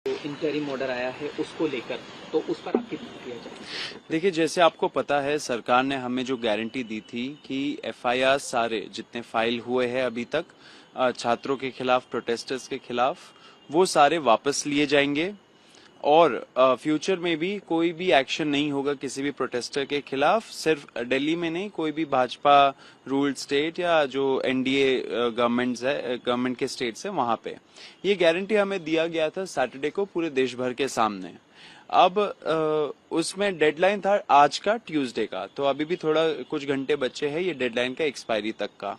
Interim order आया है उसको लेकर, तो उस पर आपकी प्रतिक्रिया चाहिए। देखिए, जैसे आपको पता है सरकार ने हमें जो गारंटी दी थी कि एफआईआर सारे जितने फाइल हुए हैं अभी तक छात्रों के खिलाफ, प्रोटेस्टर्स के खिलाफ, वो सारे वापस लिए जाएंगे और फ्यूचर में भी कोई भी एक्शन नहीं होगा किसी भी प्रोटेस्टर के खिलाफ। सिर्फ दिल्ली में नहीं, कोई भी भाजपा रूल्ड स्टेट या जो एनडीए गवर्नमेंट के स्टेट्स है, वहां पे ये गारंटी हमें दिया गया था सैटरडे को पूरे देश भर के सामने। अब उसमें डेडलाइन था आज का, ट्यूसडे का, तो अभी भी थोड़ा कुछ घंटे बचे हैं ये डेडलाइन का एक्सपायरी तक का।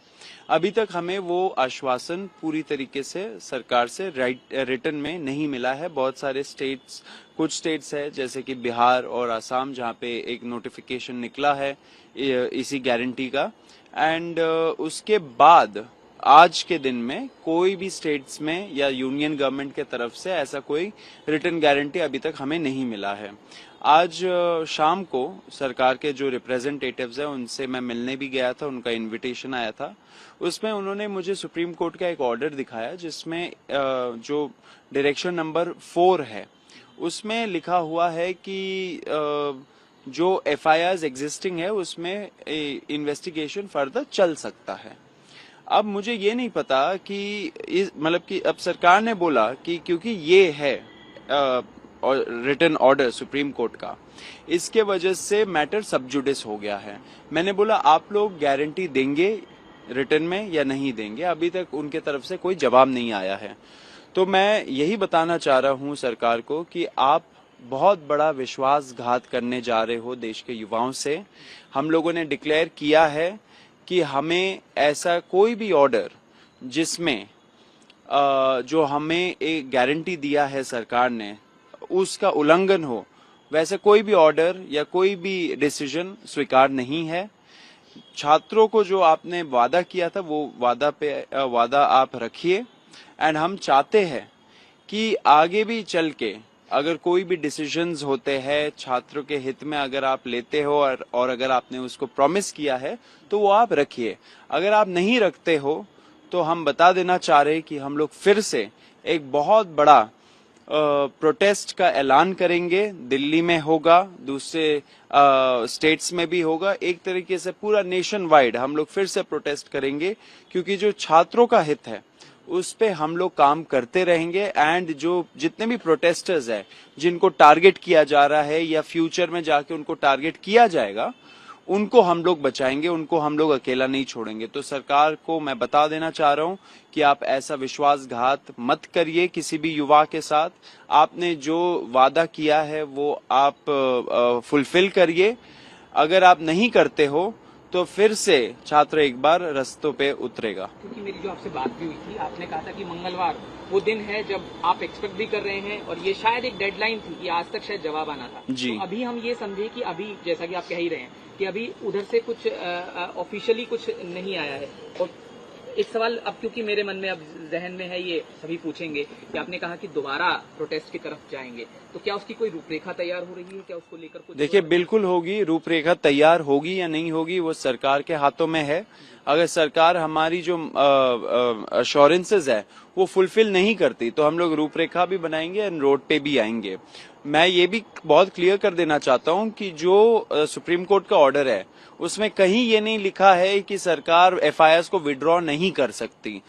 अभी तक हमें वो आश्वासन पूरी तरीके से सरकार से रिटर्न में नहीं मिला है। बहुत सारे स्टेट्स, कुछ स्टेट्स है जैसे कि बिहार और असम, जहाँ पे एक नोटिफिकेशन निकला है इसी गारंटी का, एंड उसके बाद आज के दिन में कोई भी स्टेट्स में या यूनियन गवर्नमेंट के तरफ से ऐसा कोई रिटर्न गारंटी अभी तक हमें नहीं मिला है। आज शाम को सरकार के जो रिप्रेजेंटेटिव्स हैं उनसे मैं मिलने भी गया था, उनका इनविटेशन आया था। उसमें उन्होंने मुझे सुप्रीम कोर्ट का एक ऑर्डर दिखाया जिसमें जो डायरेक्शन नंबर 4 है उसमें लिखा हुआ है कि जो एफआईआर एग्जिस्टिंग है उसमें इन्वेस्टिगेशन फर्दर चल सकता है। अब मुझे ये नहीं पता कि मतलब कि अब सरकार ने बोला कि क्योंकि ये है रिटन ऑर्डर सुप्रीम कोर्ट का, इसके वजह से मैटर सब जुडिस हो गया है। मैंने बोला आप लोग गारंटी देंगे रिटन में या नहीं देंगे? अभी तक उनके तरफ से कोई जवाब नहीं आया है। तो मैं यही बताना चाह रहा हूं सरकार को कि आप बहुत बड़ा विश्वासघात करने जा रहे हो देश के युवाओं से। हम लोगों ने डिक्लेयर किया है कि हमें ऐसा कोई भी ऑर्डर जिसमें जो हमें एक गारंटी दिया है सरकार ने उसका उल्लंघन हो, वैसे कोई भी ऑर्डर या कोई भी डिसीजन स्वीकार नहीं है। छात्रों को जो आपने वादा किया था वो वादा आप रखिए, एंड हम चाहते हैं कि आगे भी चल के अगर कोई भी डिसीजंस होते हैं छात्रों के हित में, अगर आप लेते हो और अगर आपने उसको प्रॉमिस किया है तो वो आप रखिए। अगर आप नहीं रखते हो तो हम बता देना चाह रहे हैं कि हम लोग फिर से एक बहुत बड़ा प्रोटेस्ट का ऐलान करेंगे। दिल्ली में होगा, दूसरे स्टेट्स में भी होगा, एक तरीके से पूरा नेशन वाइड हम लोग फिर से प्रोटेस्ट करेंगे, क्योंकि जो छात्रों का हित है उस पे हम लोग काम करते रहेंगे। एंड जो जितने भी प्रोटेस्टर्स हैं जिनको टारगेट किया जा रहा है या फ्यूचर में जाके उनको टारगेट किया जाएगा, उनको हम लोग बचाएंगे, उनको हम लोग अकेला नहीं छोड़ेंगे। तो सरकार को मैं बता देना चाह रहा हूं कि आप ऐसा विश्वासघात मत करिए किसी भी युवा के साथ। आपने जो वादा किया है वो आप फुलफिल करिए। अगर आप नहीं करते हो तो फिर से छात्र एक बार रास्तों पे उतरेगा। क्योंकि मेरी जो आपसे बात भी हुई थी, आपने कहा था कि मंगलवार वो दिन है जब आप एक्सपेक्ट भी कर रहे हैं और ये शायद एक डेडलाइन थी कि आज तक शायद जवाब आना था जी। तो अभी हम ये समझे कि अभी जैसा कि आप कह ही रहे हैं कि अभी उधर से कुछ ऑफिशियली कुछ नहीं आया है। और एक सवाल अब क्योंकि मेरे मन में अब जहन में है, ये सभी पूछेंगे कि आपने कहा कि दोबारा प्रोटेस्ट की तरफ जाएंगे, तो क्या उसकी कोई रूपरेखा तैयार हो रही है? क्या उसको लेकर कुछ? देखिए, बिल्कुल होगी रूपरेखा तैयार, होगी या नहीं होगी वो सरकार के हाथों में है। अगर सरकार हमारी जो अश्योरेंसेज है वो फुलफिल नहीं करती तो हम लोग रूपरेखा भी बनाएंगे एंड रोड पे भी आएंगे। मैं ये भी बहुत क्लियर कर देना चाहता हूं कि जो सुप्रीम कोर्ट का ऑर्डर है उसमें कहीं ये नहीं लिखा है कि सरकार एफआईआर को विड्रॉ नहीं कर सकती।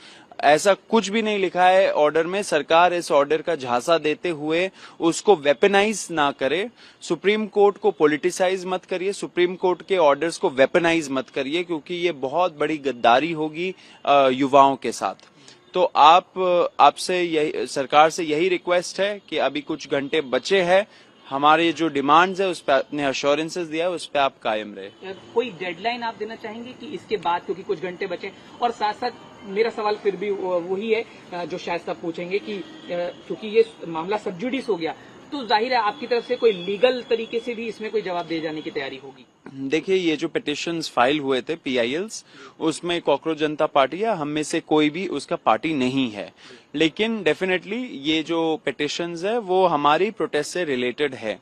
ऐसा कुछ भी नहीं लिखा है ऑर्डर में। सरकार इस ऑर्डर का झांसा देते हुए उसको वेपनाइज ना करे। सुप्रीम कोर्ट को पॉलिटिसाइज मत करिए, सुप्रीम कोर्ट के ऑर्डर्स को वेपनाइज मत करिए, क्योंकि ये बहुत बड़ी गद्दारी होगी युवाओं के साथ। तो आपसे यही, सरकार से यही रिक्वेस्ट है कि अभी कुछ घंटे बचे हैं, हमारे जो डिमांड्स है उस पर अपने अश्योरेंसेस दिया है उस पर आप कायम रहे। कोई डेडलाइन आप देना चाहेंगे कि इसके बाद, क्योंकि कुछ घंटे बचे? और साथ साथ मेरा सवाल फिर भी वही है जो शायद सब पूछेंगे कि क्योंकि ये मामला सब जुडिस हो गया तो जाहिर है आपकी तरफ से कोई लीगल तरीके से भी इसमें कोई जवाब दे जाने की तैयारी होगी। देखिए, ये जो पिटिशंस फाइल हुए थे पीआईएल्स, उसमें कॉकरोच जनता पार्टी या हम में से कोई भी उसका पार्टी नहीं है, लेकिन डेफिनेटली ये जो पिटिशंस है वो हमारी प्रोटेस्ट से रिलेटेड है।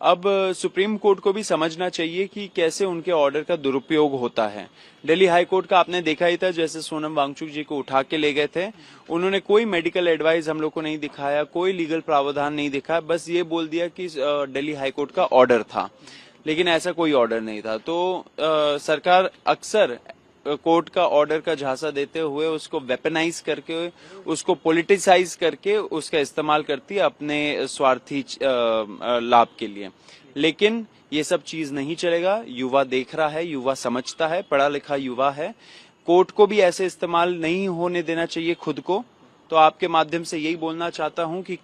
अब सुप्रीम कोर्ट को भी समझना चाहिए कि कैसे उनके ऑर्डर का दुरुपयोग होता है। दिल्ली हाई कोर्ट का आपने देखा ही था, जैसे सोनम वांगचुक जी को उठा के ले गए थे, उन्होंने कोई मेडिकल एडवाइस हम लोग को नहीं दिखाया, कोई लीगल प्रावधान नहीं दिखाया, बस ये बोल दिया कि दिल्ली हाई कोर्ट का ऑर्डर था, लेकिन ऐसा कोई ऑर्डर नहीं था। तो सरकार अक्सर कोर्ट का ऑर्डर का झांसा देते हुए उसको वेपनाइज करके, उसको पॉलिटिसाइज करके उसका इस्तेमाल करती है अपने स्वार्थी लाभ के लिए। लेकिन ये सब चीज नहीं चलेगा। युवा देख रहा है, युवा समझता है, पढ़ा लिखा युवा है। कोर्ट को भी ऐसे इस्तेमाल नहीं होने देना चाहिए खुद को। तो आपके माध्यम से यही बोलना चाहता हूं कि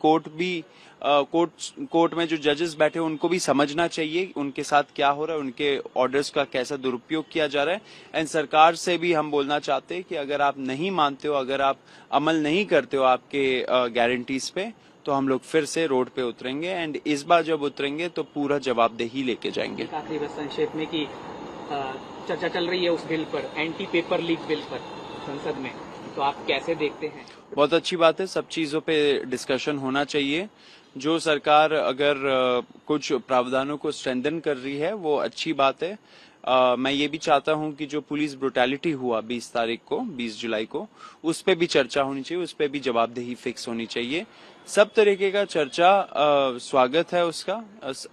कोर्ट में जो जजेस बैठे हैं उनको भी समझना चाहिए उनके साथ क्या हो रहा है, उनके ऑर्डर्स का कैसा दुरुपयोग किया जा रहा है। एंड सरकार से भी हम बोलना चाहते हैं कि अगर आप नहीं मानते हो, अगर आप अमल नहीं करते हो आपके गारंटीज पे, तो हम लोग फिर से रोड पे उतरेंगे। एंड इस बार जब उतरेंगे तो पूरा जवाबदेही लेके जाएंगे। आखिरी बस संक्षेप में कि चर्चा चल रही है उस बिल पर, एंटी पेपर लीक बिल पर संसद में, तो आप कैसे देखते हैं? बहुत अच्छी बात है, सब चीजों पे डिस्कशन होना चाहिए। जो सरकार अगर कुछ प्रावधानों को स्ट्रेंथन कर रही है वो अच्छी बात है। मैं ये भी चाहता हूं कि जो पुलिस ब्रुटैलिटी हुआ 20 जुलाई को, उस पे भी चर्चा होनी चाहिए, उस पे भी जवाबदेही फिक्स होनी चाहिए। सब तरीके का चर्चा स्वागत है उसका।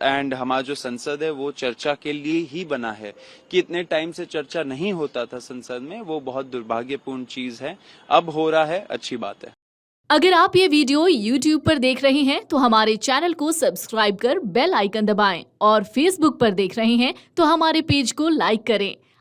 एंड हमारा जो संसद है वो चर्चा के लिए ही बना है। कि इतने टाइम से चर्चा नहीं होता था संसद में, वो बहुत दुर्भाग्यपूर्ण चीज है। अब हो रहा है, अच्छी बात है। अगर आप ये वीडियो YouTube पर देख रहे हैं तो हमारे चैनल को सब्सक्राइब कर बेल आइकन दबाएं, और Facebook पर देख रहे हैं तो हमारे पेज को लाइक करें।